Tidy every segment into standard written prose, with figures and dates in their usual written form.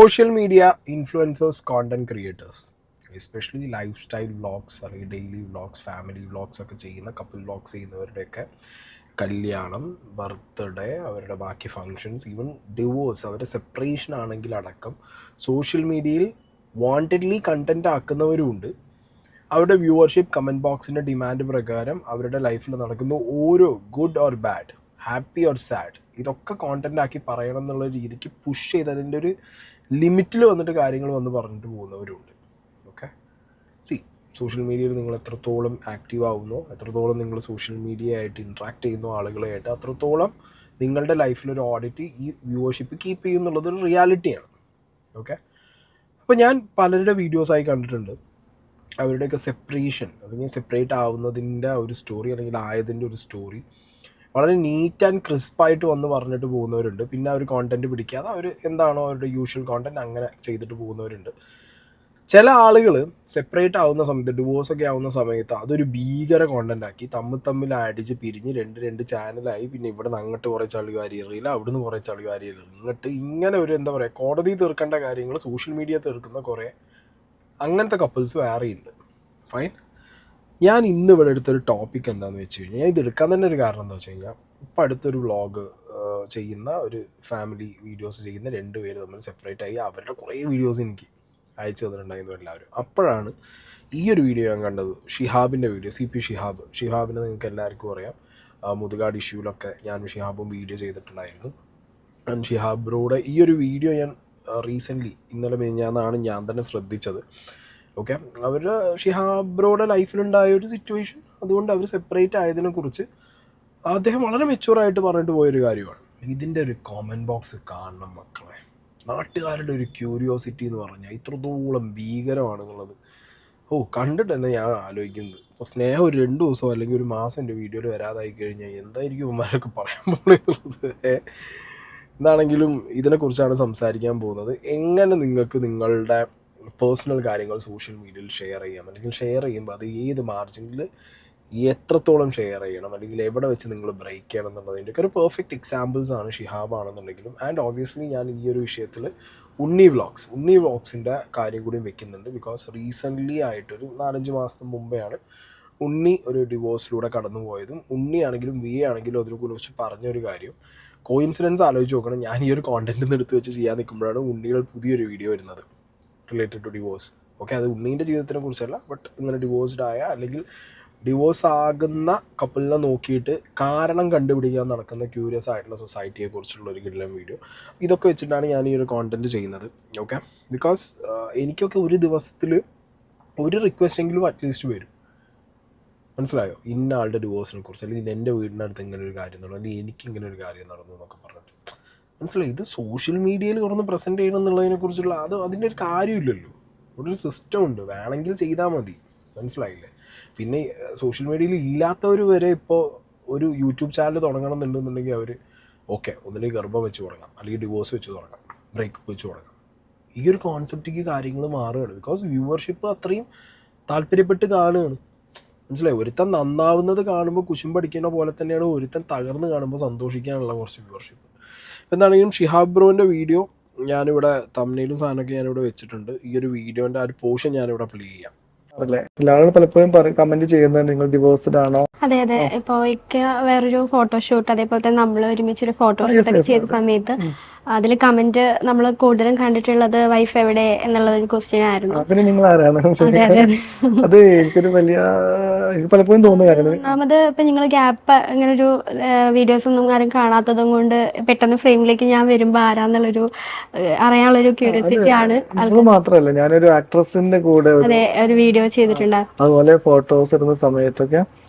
Social media influencers content creators especially life style vlogs അല്ലെങ്കിൽ daily vlogs family vlogs ഒക്കെ ചെയ്യുന്ന couple vlogs ചെയ്യുന്നവരുടെയൊക്കെ കല്യാണം, birthday, അവരുടെ ബാക്കി ഫങ്ഷൻസ്, ഈവൻ ഡിവോഴ്സ്, അവരുടെ സെപ്പറേഷൻ ആണെങ്കിൽ അടക്കം സോഷ്യൽ മീഡിയയിൽ വാണ്ടഡ്ലി കണ്ടന്റ് ആക്കുന്നവരുമുണ്ട്. അവരുടെ വ്യൂവർഷിപ്പ് കമൻറ്റ് ബോക്സിൻ്റെ ഡിമാൻഡ് പ്രകാരം അവരുടെ ലൈഫിൽ നടക്കുന്ന ഓരോ good or bad, happy or sad, ഇതൊക്കെ കോണ്ടന്റ് ആക്കി പറയണം എന്നുള്ള രീതിക്ക് പുഷ് ചെയ്ത് അതിൻ്റെ ഒരു ലിമിറ്റിൽ വന്നിട്ട് കാര്യങ്ങൾ വന്ന് പറഞ്ഞിട്ട് പോകുന്നവരുണ്ട്. ഓക്കെ, സോഷ്യൽ മീഡിയയിൽ നിങ്ങൾ എത്രത്തോളം ആക്റ്റീവ് ആവുന്നോ, എത്രത്തോളം നിങ്ങൾ സോഷ്യൽ മീഡിയ ആയിട്ട് ഇൻട്രാക്ട് ചെയ്യുന്ന ആളുകളായിട്ട്, അത്രത്തോളം നിങ്ങളുടെ ലൈഫിലൊരു ഓഡിറ്റ് ഈ വ്യൂവർഷിപ്പ് കീപ്പ് ചെയ്യും എന്നുള്ളതൊരു റിയാലിറ്റിയാണ്. ഓക്കെ, അപ്പോൾ ഞാൻ പലരുടെ വീഡിയോസായി കണ്ടിട്ടുണ്ട് അവരുടെയൊക്കെ സെപ്പറേഷൻ അല്ലെങ്കിൽ സെപ്പറേറ്റ് ആവുന്നതിൻ്റെ ഒരു സ്റ്റോറി അല്ലെങ്കിൽ ആയതിൻ്റെ ഒരു സ്റ്റോറി വളരെ നീറ്റ് ആൻഡ് ക്രിസ്പായിട്ട് വന്ന് പറഞ്ഞിട്ട് പോകുന്നവരുണ്ട്. പിന്നെ അവർ കോണ്ടന്റ് പിടിക്കാതെ അവർ എന്താണോ അവരുടെ യൂഷ്വൽ കോണ്ടന്റ് അങ്ങനെ ചെയ്തിട്ട് പോകുന്നവരുണ്ട്. ചില ആളുകൾ സെപ്പറേറ്റ് ആവുന്ന സമയത്ത്, ഡിവോഴ്സൊക്കെ ആവുന്ന സമയത്ത് അതൊരു ഭീകര കോണ്ടന്റ് ആക്കി തമ്മിൽ അടിച്ച് പിരിഞ്ഞ് രണ്ട് ചാനലായി. പിന്നെ ഇവിടെ നിന്ന് അങ്ങോട്ട് കുറേ ചളിവാരി എറിയില്ല, അവിടുന്ന് കുറേ ചളിവാരി എറിയില്ല, ഇങ്ങനെ ഒരു എന്താ പറയുക, കോടതി തീർക്കേണ്ട കാര്യങ്ങൾ സോഷ്യൽ മീഡിയ തീർക്കുന്ന കുറേ അങ്ങനത്തെ കപ്പിൾസ് വേറെയുണ്ട്. ഫൈൻ. ഞാൻ ഇന്ന് ഇവിടെ എടുത്തൊരു ടോപ്പിക് എന്താണെന്ന് വെച്ച് കഴിഞ്ഞാൽ, ഇത് എടുക്കാൻ തന്നെ ഒരു കാരണം എന്താ വെച്ച് കഴിഞ്ഞാൽ, ഇപ്പം അടുത്തൊരു വ്ളോഗ് ചെയ്യുന്ന ഒരു ഫാമിലി വീഡിയോസ് ചെയ്യുന്ന 2 പേര് തമ്മിൽ സെപ്പറേറ്റ് ആയി അവരുടെ കുറേ വീഡിയോസ് എനിക്ക് അയച്ചു തന്നിട്ടുണ്ടായിരുന്നു എല്ലാവരും. അപ്പോഴാണ് ഈ ഒരു വീഡിയോ ഞാൻ കണ്ടത്, ഷിഹാബിൻ്റെ വീഡിയോ. CP ഷിഹാബിനെ നിങ്ങൾക്ക് എല്ലാവർക്കും അറിയാം. മുതുകാട് ഇഷ്യൂലൊക്കെ ഞാനും ഷിഹാബും വീഡിയോ ചെയ്തിട്ടുണ്ടായിരുന്നു. ആൻഡ് ഷിഹാബ് ബ്രോയുടെ ഈ ഒരു വീഡിയോ ഞാൻ റീസെൻ്റ്ലി ഇന്നലെ മിനിഞ്ഞാന്നാണ് ഞാൻ തന്നെ ശ്രദ്ധിച്ചത്. ഓക്കെ, അവർ ഷിഹാബ് ബ്രോയുടെ ലൈഫിലുണ്ടായ ഒരു സിറ്റുവേഷൻ, അതുകൊണ്ട് അവർ സെപ്പറേറ്റ് ആയതിനെക്കുറിച്ച് അദ്ദേഹം വളരെ മെച്യൂറായിട്ട് പറഞ്ഞിട്ട് പോയൊരു കാര്യമാണ്. ഇതിൻ്റെ ഒരു കോമൻറ്റ് ബോക്സ് കാണണം മക്കളെ. നാട്ടുകാരുടെ ഒരു ക്യൂരിയോസിറ്റി എന്ന് പറഞ്ഞാൽ ഇത്രത്തോളം ഭീകരമാണെന്നുള്ളത് കണ്ടിട്ട് തന്നെ ഞാൻ ആലോചിക്കുന്നത്. ഇപ്പോൾ സ്നേഹം ഒരു 2 ദിവസമോ അല്ലെങ്കിൽ ഒരു മാസം എൻ്റെ വീഡിയോയിൽ വരാതായി കഴിഞ്ഞാൽ എന്തായിരിക്കും ഇവന്മാരൊക്കെ പറയാൻ പോകുന്നത്. എന്താണെങ്കിലും ഇതിനെക്കുറിച്ചാണ് സംസാരിക്കാൻ പോകുന്നത്. എങ്ങനെ നിങ്ങൾക്ക് നിങ്ങളുടെ പേഴ്സണൽ കാര്യങ്ങൾ സോഷ്യൽ മീഡിയയിൽ ഷെയർ ചെയ്യാം, അല്ലെങ്കിൽ ഷെയർ ചെയ്യുമ്പോൾ അത് ഏത് മാർജിനിൽ എത്രത്തോളം ഷെയർ ചെയ്യണം, അല്ലെങ്കിൽ എവിടെ വെച്ച് നിങ്ങൾ ബ്രേക്ക് ചെയ്യണം എന്നുള്ളതിൻ്റെയൊക്കെ ഒരു പെർഫെക്റ്റ് എക്സാമ്പിൾസ് ആണ് ഷിഹാബ് ആണെന്നുണ്ടെങ്കിലും. ആൻഡ് ഓബ്വിയസ്ലി ഞാൻ ഈ ഒരു വിഷയത്തിൽ ഉണ്ണി വ്ളോഗ്സിൻ്റെ കാര്യം കൂടി വെക്കുന്നുണ്ട്. ബിക്കോസ് റീസെൻ്റ്ലി ആയിട്ടൊരു 4-5 മാസത്തിന് മുമ്പെയാണ് ഉണ്ണി ഒരു ഡിവോഴ്സിലൂടെ കടന്നു പോയതും. ഉണ്ണി ആണെങ്കിലും ആണെങ്കിലും അതിനെക്കുറിച്ച് പറഞ്ഞൊരു കാര്യം കോയിൻസിഡൻസ് ആലോചിച്ച് നോക്കണം. ഞാൻ ഈ ഒരു കോണ്ടന്റിൽ നിന്ന് എടുത്ത് വെച്ച് ചെയ്യാൻ നിൽക്കുമ്പോഴാണ് ഉണ്ണിയുടെ പുതിയൊരു വീഡിയോ വരുന്നത് റിലേറ്റഡ് ടു ഡിവോഴ്സ്. ഓക്കെ, അത് ഉണ്ണീൻ്റെ ജീവിതത്തിനെ കുറിച്ചല്ല, ബട്ട് ഇങ്ങനെ ഡിവോഴ്സ്ഡ് ആയ അല്ലെങ്കിൽ ഡിവോഴ്സ് ആകുന്ന കപ്പിളിനെ നോക്കിയിട്ട് കാരണം കണ്ടുപിടിക്കാൻ നടക്കുന്ന ക്യൂരിയസ് ആയിട്ടുള്ള സൊസൈറ്റിയെ കുറിച്ചുള്ള ഒരു കിടിലൻ വീഡിയോ. ഇതൊക്കെ വെച്ചിട്ടാണ് ഞാൻ ഈ ഒരു കോണ്ടന്റ് ചെയ്യുന്നത്. ഓക്കെ, ബിക്കോസ് എനിക്കൊക്കെ ഒരു ദിവസത്തിൽ ഒരു റിക്വസ്റ്റെങ്കിലും അറ്റ്ലീസ്റ്റ് വരും. മനസ്സിലായോ? ഇന്ന ആളുടെ ഡിവോഴ്സിനെ കുറിച്ച്, അല്ലെങ്കിൽ എൻ്റെ വീടിനടുത്ത് ഇങ്ങനെ ഒരു കാര്യം നടന്നു, അല്ലെങ്കിൽ എനിക്കിങ്ങനെ ഒരു കാര്യം നടന്നു എന്നൊക്കെ പറഞ്ഞിട്ട്. മനസ്സിലായി? ഇത് സോഷ്യൽ മീഡിയയിൽ കുറഞ്ഞ് പ്രസൻറ്റ് ചെയ്യണം എന്നുള്ളതിനെക്കുറിച്ചുള്ള അതിൻ്റെ ഒരു കാര്യമില്ലല്ലോ. ഇവിടെ ഒരു സിസ്റ്റം ഉണ്ട്, വേണമെങ്കിൽ ചെയ്താൽ മതി. മനസ്സിലായില്ലേ? പിന്നെ സോഷ്യൽ മീഡിയയിൽ ഇല്ലാത്തവർ വരെ ഇപ്പോൾ ഒരു യൂട്യൂബ് ചാനൽ തുടങ്ങണം എന്നുണ്ടെന്നുണ്ടെങ്കിൽ അവർ ഒന്നിലേക്ക് ഗർഭം വെച്ച് തുടങ്ങാം, അല്ലെങ്കിൽ ഡിവോഴ്സ് വെച്ച് തുടങ്ങാം, ബ്രേക്കപ്പ് വെച്ച് തുടങ്ങാം. ഈ ഒരു കോൺസെപ്റ്റിക്ക് കാര്യങ്ങൾ മാറുകയാണ്. ബിക്കോസ് വ്യൂവർഷിപ്പ് അത്രയും താല്പര്യപ്പെട്ട് കാണുകയാണ്. മനസ്സിലായി? ഒരുത്തൻ നന്നാവുന്നത് കാണുമ്പോൾ കുശുമ്പടിക്കുന്ന പോലെ തന്നെയാണ് ഒരുത്തൻ തകർന്ന് കാണുമ്പോൾ സന്തോഷിക്കാനുള്ള കുറച്ച് വ്യൂവർഷിപ്പ്. എന്താണെങ്കിലും ഷിഹാബ് ബ്രോൻ്റെ വീഡിയോ ഞാനിവിടെ തംബ്നെയിലും സാധനമൊക്കെ ഞാനിവിടെ വെച്ചിട്ടുണ്ട്. ഈ ഒരു വീഡിയോൻ്റെ ആ ഒരു പോർഷൻ ഞാനിവിടെ പ്ലേ ചെയ്യാം. ആളുകൾ പലപ്പോഴും കമന്റ് ചെയ്യുന്നത് നിങ്ങൾ ഡിവോഴ്സ്ഡ് ആണോ? അതെ. ഇപ്പൊ വേറൊരു ഫോട്ടോഷൂട്ട്, അതേപോലെ തന്നെ നമ്മൾ ഒരുമിച്ചൊരു ഫോട്ടോഷൂട്ട് ചെയ്ത സമയത്ത് അതിൽ കമന്റ് നമ്മൾ കൂടുതലും കണ്ടിട്ടുള്ളത് വൈഫ് എവിടെ എന്നുള്ള ഒരു ക്വസ്റ്റ്യൻ ആയിരുന്നു. അതിന് നിങ്ങൾ ആരാണ്? അത് എനിക്കൊരു എനിക്ക് പലപ്പോഴും തോന്നുന്നു. ഒന്നാമത് ഇപ്പൊ നിങ്ങൾ ഗ്യാപ്പ് ഇങ്ങനെ ഒരു വീഡിയോസ് ഒന്നും ആരും കാണാത്തതും കൊണ്ട് പെട്ടെന്ന് ഫ്രെയിമിലേക്ക് ഞാൻ വരുമ്പോ ആരാന്നുള്ളൊരു അറിയാനുള്ളൊരു ക്യൂരിയോസിറ്റി ആണ്. മാത്രമല്ല, ഞാനൊരു ആക്ട്രസിന്റെ കൂടെ ഒരു വീഡിയോ ചെയ്തിട്ടുണ്ട്. അതുപോലെ ഫോട്ടോസ് ഇടുന്ന സമയത്തൊക്കെ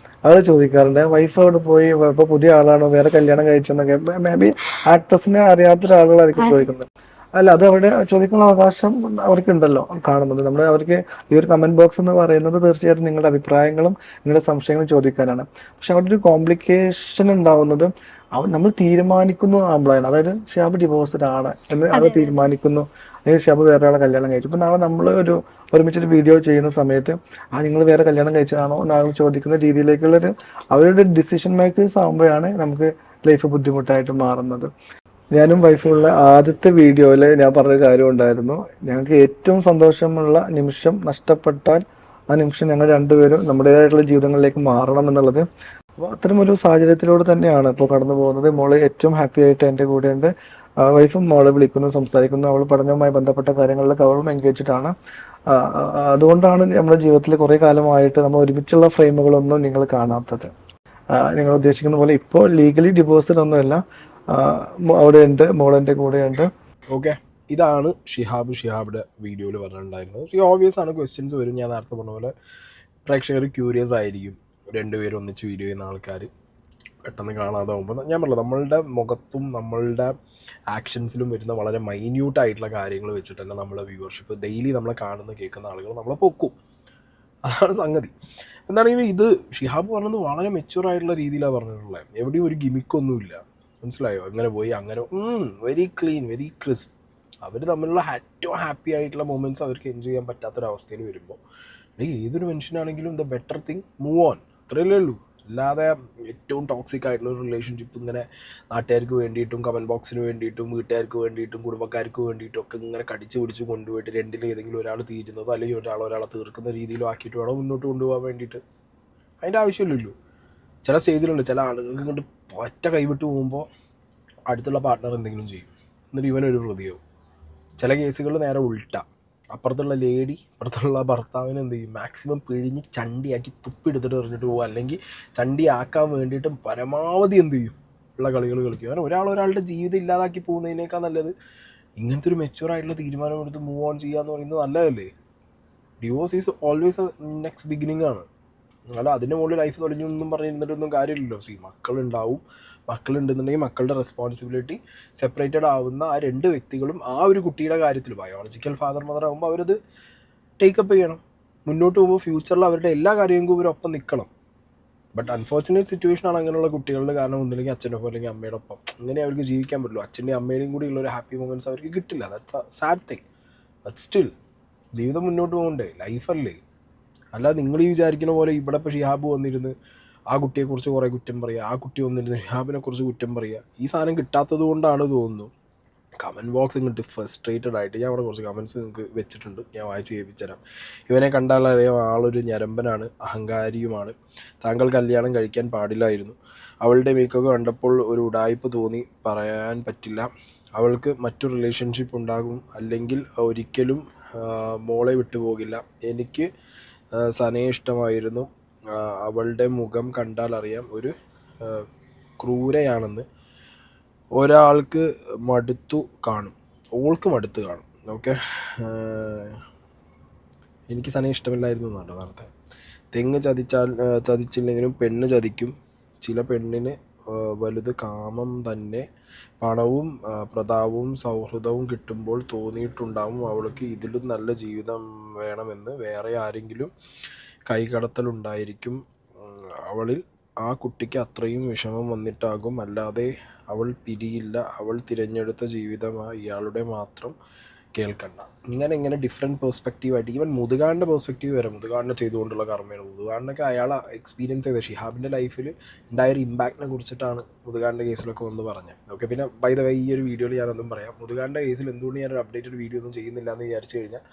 അവർ ചോദിക്കാറുണ്ട് വൈഫ് അവിടെ പോയി, ഇപ്പൊ പുതിയ ആളാണോ, വേറെ കല്യാണം കഴിച്ചെന്നൊക്കെ. മേ ബി ആക്ട്രസിനെ അറിയാത്ത ഒരാളുകളായിരിക്കും ചോദിക്കുന്നത്. അല്ല, അത് അവിടെ ചോദിക്കാനുള്ള അവകാശം അവർക്കുണ്ടല്ലോ. കാണുന്നത് നമ്മൾ അവർക്ക് ഈ ഒരു കമന്റ് ബോക്സ് എന്ന് പറയുന്നത് തീർച്ചയായിട്ടും നിങ്ങളുടെ അഭിപ്രായങ്ങളും നിങ്ങളുടെ സംശയങ്ങളും ചോദിക്കാനാണ്. പക്ഷെ അവിടെ ഒരു കോംപ്ലിക്കേഷൻ ഉണ്ടാവുന്നത് നമ്മൾ തീരുമാനിക്കുന്നു ആകുമ്പോഴാണ്. അതായത് ഷിഹാബ് ഡിവോഴ്സ്ഡ് ആണ് എന്ന് അവർ തീരുമാനിക്കുന്നു, അല്ലെങ്കിൽ ഷിഹാബ് വേറെ ആളെ കല്യാണം കഴിച്ചു. ഇപ്പൊ നാളെ നമ്മൾ ഒരുമിച്ചൊരു വീഡിയോ ചെയ്യുന്ന സമയത്ത് നിങ്ങൾ വേറെ കല്യാണം കഴിച്ചതാണോ എന്നാണ് ചോദിക്കുന്ന രീതിയിലേക്കുള്ളൊരു അവരുടെ ഡിസിഷൻ മേക്കേഴ്സ് ആകുമ്പോഴാണ് നമുക്ക് ലൈഫ് ബുദ്ധിമുട്ടായിട്ട് മാറുന്നത്. ഞാനും വൈഫുള്ള ആദ്യത്തെ വീഡിയോയിൽ ഞാൻ പറഞ്ഞ കാര്യം ഉണ്ടായിരുന്നു, ഞങ്ങൾക്ക് ഏറ്റവും സന്തോഷമുള്ള നിമിഷം നഷ്ടപ്പെട്ടാൽ ആ നിമിഷം ഞങ്ങൾ രണ്ടുപേരും നമ്മുടേതായിട്ടുള്ള ജീവിതങ്ങളിലേക്ക് മാറണം എന്നുള്ളത്. അപ്പോൾ അത്തരമൊരു സാഹചര്യത്തിലൂടെ തന്നെയാണ് ഇപ്പോൾ കടന്നു പോകുന്നത്. മോള് ഏറ്റവും ഹാപ്പി ആയിട്ട് എൻ്റെ കൂടെയുണ്ട്. വൈഫും മോളെ വിളിക്കുന്നു, സംസാരിക്കുന്നു. അവൾ പഠനവുമായി ബന്ധപ്പെട്ട കാര്യങ്ങളിലൊക്കെ അവളും എൻഗേജ്ഡ് ആണ്. അതുകൊണ്ടാണ് നമ്മുടെ ജീവിതത്തിൽ കുറേ കാലമായിട്ട് നമ്മൾ ഒരുമിച്ചുള്ള ഫ്രെയിമുകളൊന്നും നിങ്ങൾ കാണാത്തത്. നിങ്ങൾ ഉദ്ദേശിക്കുന്ന പോലെ ഇപ്പോൾ ലീഗലി ഡിവോഴ്സിലൊന്നുമല്ല. അവിടെ ഉണ്ട്, മോളെൻ്റെ കൂടെയുണ്ട്. ഓക്കെ, ഇതാണ് ഷിഹാബിൻ്റെ വീഡിയോയിൽ പറഞ്ഞിട്ടുണ്ടായിരുന്നത്. ഓബ്വിയസ് ആണ്, ക്വസ്റ്റ്യൻസ് വരും. ഞാൻ നേരത്തെ പറഞ്ഞ പോലെ പ്രേക്ഷകർ ക്യൂരിയസ് ആയിരിക്കും. രണ്ടുപേരും ഒന്നിച്ച് വീഡിയോ ചെയ്യുന്ന ആൾക്കാർ പെട്ടെന്ന് കാണാതാവുമ്പോൾ ഞാൻ പറഞ്ഞത് നമ്മളുടെ മുഖത്തും നമ്മളുടെ ആക്ഷൻസിലും വരുന്ന വളരെ മൈന്യൂട്ടായിട്ടുള്ള കാര്യങ്ങൾ വെച്ചിട്ട് തന്നെ നമ്മുടെ വ്യൂവർഷിപ്പ് ഡെയിലി നമ്മളെ കാണുന്ന കേൾക്കുന്ന ആളുകൾ നമ്മളെ പൊക്കും. അതാണ് സംഗതി. എന്താണെങ്കിലും ഇത് ഷിഹാബ് പറഞ്ഞത് വളരെ മെച്യൂർ ആയിട്ടുള്ള രീതിയിലാണ് പറഞ്ഞിട്ടുള്ളത്. എവിടെയും ഒരു ഗിമിക്കൊന്നുമില്ല, മനസ്സിലായോ? അങ്ങനെ പോയി അങ്ങനെ വെരി ക്ലീൻ, വെരി ക്രിസ്പ്. അവർ തമ്മിലുള്ള ഏറ്റവും ഹാപ്പി ആയിട്ടുള്ള മൊമെൻറ്റ്സ് അവർക്ക് എൻജോയ് ചെയ്യാൻ പറ്റാത്തൊരവസ്ഥയിൽ വരുമ്പോൾ ഏതൊരു മനുഷ്യനാണെങ്കിലും the better thing move on, അത്രയല്ലേ ഉള്ളൂ. അല്ലാതെ ഏറ്റവും ടോക്സിക് ആയിട്ടുള്ള ഒരു റിലേഷൻഷിപ്പ് ഇങ്ങനെ നാട്ടുകാർക്ക് വേണ്ടിയിട്ടും കമൻറ്റ് ബോക്സിന് വേണ്ടിയിട്ടും വീട്ടുകാർക്ക് വേണ്ടിയിട്ടും കുടുംബക്കാർക്ക് വേണ്ടിയിട്ടും ഒക്കെ ഇങ്ങനെ കടിച്ചു പിടിച്ച് കൊണ്ടുപോയിട്ട് രണ്ടിൽ ഏതെങ്കിലും ഒരാൾ തീരുന്നതോ അല്ലെങ്കിൽ ഒരാളെ തീർക്കുന്ന രീതിയിലോ ആക്കിയിട്ട് വേണം മുന്നോട്ട് കൊണ്ടുപോകാൻ വേണ്ടിയിട്ട്. അതിൻ്റെ ആവശ്യമില്ലല്ലോ. ചില സ്റ്റേജിലുണ്ട് ചില ആളുകൾക്ക് ഇങ്ങോട്ട് ഒറ്റ കൈവിട്ട് പോകുമ്പോൾ അടുത്തുള്ള പാർട്ട്ണർ എന്തെങ്കിലും ചെയ്യും, എന്നിട്ട് ഇവനൊരു പ്രതിയാവും. ചില കേസുകൾ നേരെ ഉൾട്ട, അപ്പുറത്തുള്ള ലേഡി അപ്പുറത്തുള്ള ഭർത്താവിനെ എന്ത് ചെയ്യും, മാക്സിമം പിഴിഞ്ഞ് ചണ്ടിയാക്കി തുപ്പിയെടുത്തിട്ട് എറിഞ്ഞിട്ട് പോകുക, അല്ലെങ്കിൽ ചണ്ടിയാക്കാൻ വേണ്ടിയിട്ട് പരമാവധി എന്ത് ചെയ്യും, ഉള്ള കളികൾ കളിക്കും. കാരണം ഒരാളുടെ ജീവിതം ഇല്ലാതാക്കി പോകുന്നതിനേക്കാൾ നല്ലത് ഇങ്ങനത്തെ ഒരു മെച്യൂറായിട്ടുള്ള തീരുമാനമെടുത്ത് മൂവ് ഓൺ ചെയ്യുക എന്ന് പറയുന്നത് നല്ലതല്ലേ. Divorce is always next beginning ആണ്. അല്ല അതിൻ്റെ മുകളിൽ ലൈഫ് തൊലഞ്ഞു എന്നും പറഞ്ഞിരുന്നിട്ടൊന്നും കാര്യമില്ലല്ലോ. മക്കളുണ്ടാവും, മക്കളുണ്ടെന്നുണ്ടെങ്കിൽ മക്കളുടെ റെസ്പോൺസിബിലിറ്റി സെപ്പറേറ്റഡ് ആവുന്ന ആ രണ്ട് വ്യക്തികളും ആ ഒരു കുട്ടിയുടെ കാര്യത്തിൽ ബയോളജിക്കൽ ഫാദർ മദർ ആകുമ്പോൾ അവരത് ടേക്കപ്പ് ചെയ്യണം. മുന്നോട്ട് പോകുമ്പോൾ ഫ്യൂച്ചറിൽ അവരുടെ എല്ലാ കാര്യങ്ങൾക്കും ഇവരൊപ്പം നിൽക്കണം. ബട്ട് അൺഫോർച്ചുനേറ്റ് സിറ്റുവേഷനാണ് അങ്ങനെയുള്ള കുട്ടികളുടെ. കാരണം ഒന്നില്ലെങ്കിൽ അച്ഛൻ്റെ ഒപ്പം അല്ലെങ്കിൽ അമ്മയുടെ ഒപ്പം അങ്ങനെ അവർക്ക് ജീവിക്കാൻ പറ്റുള്ളൂ. അച്ഛൻ്റെയും അമ്മയുടെയും കൂടി ഉള്ളൊരു ഹാപ്പി മൊമെൻറ്റ്സ് അവർക്ക് കിട്ടില്ല. That's A sad thing. But still ജീവിതം മുന്നോട്ട് പോകണ്ടേ, ലൈഫല്ലേ. അല്ലാതെ നിങ്ങൾ ഈ വിചാരിക്കുന്ന പോലെ ഇവിടെ ഇപ്പോൾ ഷിഹാബ് വന്നിരുന്ന് ആ കുട്ടിയെക്കുറിച്ച് കുറേ കുറ്റം പറയുക, ആ കുട്ടി വന്നിരുന്ന് ഷിഹാബിനെ കുറിച്ച് കുറ്റം പറയുക. ഈ സാധനം കിട്ടാത്തത് കൊണ്ടാണ് തോന്നുന്നു കമൻറ്റ് ബോക്സ് ഇങ്ങോട്ട് ഫ്രസ്ട്രേറ്റഡ് ആയിട്ട്. ഞാൻ അവിടെ കുറച്ച് കമൻറ്റ്സ് നിങ്ങൾക്ക് വെച്ചിട്ടുണ്ട്, ഞാൻ വായിച്ച് കേൾപ്പിച്ചു തരാം. ഇവനെ കണ്ടാൽ അറിയാം ആളൊരു ഞരമ്പനാണ്, അഹങ്കാരിയുമാണ്. താങ്കൾ കല്യാണം കഴിക്കാൻ പാടില്ലായിരുന്നു. അവളുടെ മേക്കൊക്കെ കണ്ടപ്പോൾ ഒരു ഉടായ്പ് തോന്നി, പറയാൻ പറ്റില്ല. അവൾക്ക് മറ്റു റിലേഷൻഷിപ്പ് ഉണ്ടാകും, അല്ലെങ്കിൽ ഒരിക്കലും മോളെ വിട്ടുപോകില്ല. എനിക്ക് സനയെ ഇഷ്ടമായിരുന്നു. അവളുടെ മുഖം കണ്ടാൽ അറിയാം ഒരു ക്രൂരയാണെന്ന്. ഒരാൾക്ക് മടുത്തു കാണും, ഓൾക്ക് മടുത്ത് കാണും. ഓക്കെ, എനിക്ക് സനയെ ഇഷ്ടമില്ലായിരുന്നു എന്നാണ് നേരത്തെ. തെങ്ങ് ചതിച്ചില്ലെങ്കിലും പെണ്ണ് ചതിക്കും. ചില പെണ്ണിന് വലുത് കാമം തന്നെ. പണവും പ്രതാപവും സൗഹൃദവും കിട്ടുമ്പോൾ തോന്നിയിട്ടുണ്ടാവും അവൾക്ക് ഇതിലും നല്ല ജീവിതം വേണമെന്ന്. വേറെ ആരെങ്കിലും കൈകടത്തലുണ്ടായിരിക്കും അവളിൽ. ആ കുട്ടിക്ക് അത്രയും വിഷമം വന്നിട്ടാകും, അല്ലാതെ അവൾ പിരിയില്ല. അവൾ തിരഞ്ഞെടുത്ത ജീവിതമാണ്, ഇയാളുടെ മാത്രം കേൾക്കണ്ട. ഇങ്ങനെ ഡിഫറെൻറ്റ് പെർസ്പെക്റ്റീവായിട്ട് ഈവൻ മുതുകാടിൻ്റെ പെർസ്പെക്റ്റീവ് വരെ, മുതുകാടിനെ ചെയ്തുകൊണ്ടുള്ള കർമ്മയാണ്. മുതുകാടിനൊക്കെ അയാൾ എക്സ്പീരിയൻസ് ചെയ്ത ഷിഹാബിൻ്റെ ലൈഫിൽ ഉണ്ടായൊരു ഇമ്പാക്റ്റിനെ കുറിച്ചിട്ടാണ് മുതുകാടിൻ്റെ കേസിലൊക്കെ ഒന്ന് പറഞ്ഞത്. ഓക്കെ, പിന്നെ ബൈ ദ വേ ഈ ഒരു വീഡിയോയിൽ ഞാനൊന്നും പറയാം. മുതുകാടിൻ്റെ കേസിൽ എന്തുകൊണ്ട് ഞാനൊരു അപ്ഡേറ്റഡ് വീഡിയോ ഒന്നും ചെയ്യുന്നില്ല എന്ന് വിചാരിച്ചു കഴിഞ്ഞാൽ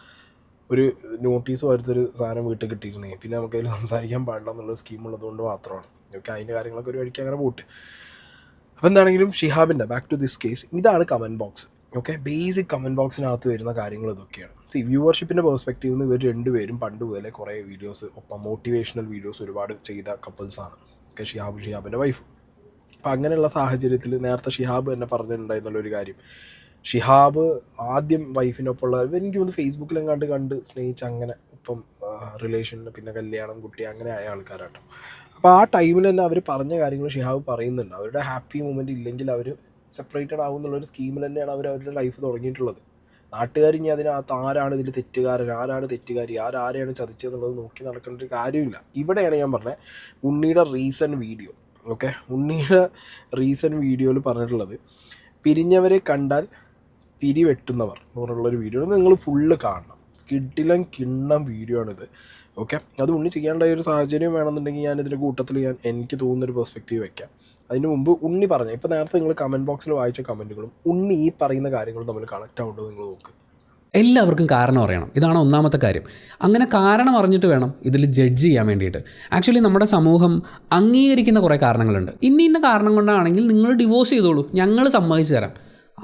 ഒരു നോട്ടീസ് വരുത്തൊരു സാധനം വീട്ടിൽ കിട്ടിയിരുന്നേ പിന്നെ നമുക്കതിൽ സംസാരിക്കാൻ പാടില്ല എന്നുള്ള സ്കീം ഉള്ളതുകൊണ്ട് മാത്രമാണ്. ഓക്കെ, അതിൻ്റെ കാര്യങ്ങളൊക്കെ ഒരു വഴിക്ക് അങ്ങനെ പോട്ട്. അപ്പോൾ എന്താണെങ്കിലും ഷിഹാബിൻ്റെ ബാക്ക് ടു ദിസ് കേസ്, ഇതാണ് comment box. Okay, basic comment ബോക്സിനകത്ത് വരുന്ന കാര്യങ്ങൾ ഇതൊക്കെയാണ്. വ്യൂവർഷിപ്പിൻ്റെ പെർസ്പെക്റ്റീവിൽ നിന്ന് ഇവർ രണ്ടുപേരും പണ്ട് മുതലേ കുറേ വീഡിയോസ്, ഒപ്പം മോട്ടിവേഷണൽ വീഡിയോസ് ഒരുപാട് ചെയ്ത കപ്പിൾസാണ്. Okay, ഷിഹാബിൻ്റെ wife. അപ്പോൾ അങ്ങനെയുള്ള സാഹചര്യത്തിൽ നേരത്തെ ഷിഹാബ് തന്നെ പറഞ്ഞിട്ടുണ്ടായിരുന്നുള്ളൊരു കാര്യം, ഷിഹാബ് ആദ്യം വൈഫിനൊപ്പമുള്ള എനിക്ക് ഒന്ന് ഫേസ്ബുക്കിലും കണ്ട് സ്നേഹിച്ച് അങ്ങനെ ഇപ്പം റിലേഷനിൽ പിന്നെ കല്യാണം കുട്ടി അങ്ങനെ ആയ ആൾക്കാരാട്ടോ. അപ്പോൾ ആ ടൈമിൽ തന്നെ അവർ പറഞ്ഞ കാര്യങ്ങൾ ഷിഹാബ് പറയുന്നുണ്ട്. അവരുടെ ഹാപ്പി മൊമെൻ്റ് ഇല്ലെങ്കിൽ അവർ സെപ്പറേറ്റഡ് ആവും എന്നുള്ളൊരു സ്കീമിൽ തന്നെയാണ് അവരുടെ ലൈഫ് തുടങ്ങിയിട്ടുള്ളത്. നാട്ടുകാർ ഇനി അതിനകത്ത് ആരാണ് ഇതിൽ തെറ്റുകാരൻ, ആരാണ് തെറ്റുകാരി, ആരെയാണ് ചതിച്ചതെന്നുള്ളത് നോക്കി നടക്കേണ്ട ഒരു കാര്യമില്ല. ഇവിടെയാണ് ഞാൻ പറഞ്ഞത് ഉണ്ണിയുടെ റീസെൻറ്റ് വീഡിയോ. ഓക്കെ, ഉണ്ണിയുടെ റീസെൻറ്റ് വീഡിയോയിൽ പറഞ്ഞിട്ടുള്ളത് പിരിഞ്ഞവരെ കണ്ടാൽ പിരിവെട്ടുന്നവർ എന്ന് പറഞ്ഞുള്ളൊരു വീഡിയോ നിങ്ങൾ ഫുള്ള് കാണണം. കിടിലം കിണ്ണം വീഡിയോ ആണിത്. ഓക്കെ, അത് ഉണ്ണി ചെയ്യാണ്ടായ ഒരു സാഹചര്യം വേണമെന്നുണ്ടെങ്കിൽ ഞാനിതിൻ്റെ കൂട്ടത്തിൽ എനിക്ക് തോന്നുന്നൊരു പെർസ്പെക്റ്റീവ് വയ്ക്കാം. അതിന് മുമ്പ് ഉണ്ണി പറഞ്ഞ ഇപ്പോൾ നേരത്തെ നിങ്ങൾ കമൻറ്റ് ബോക്സിൽ വായിച്ച കമൻറ്റുകളും ഉണ്ണി ഈ പറയുന്ന കാര്യങ്ങളും തമ്മിൽ കണക്റ്റ് ആവുണ്ടോ നിങ്ങൾ നോക്ക്. എല്ലാവർക്കും കാരണം അറിയണം, ഇതാണ് ഒന്നാമത്തെ കാര്യം. അങ്ങനെ കാരണം അറിഞ്ഞിട്ട് വേണം ഇതിൽ ജഡ്ജ് ചെയ്യാൻ വേണ്ടിയിട്ട്. ആക്ച്വലി നമ്മുടെ സമൂഹം അംഗീകരിക്കുന്ന കുറേ കാരണങ്ങളുണ്ട്. ഇന്ന കാരണം കൊണ്ടാണെങ്കിൽ നിങ്ങൾ ഡിവോഴ്സ് ചെയ്തോളൂ, ഞങ്ങൾ സമ്മതിച്ചു തരാം.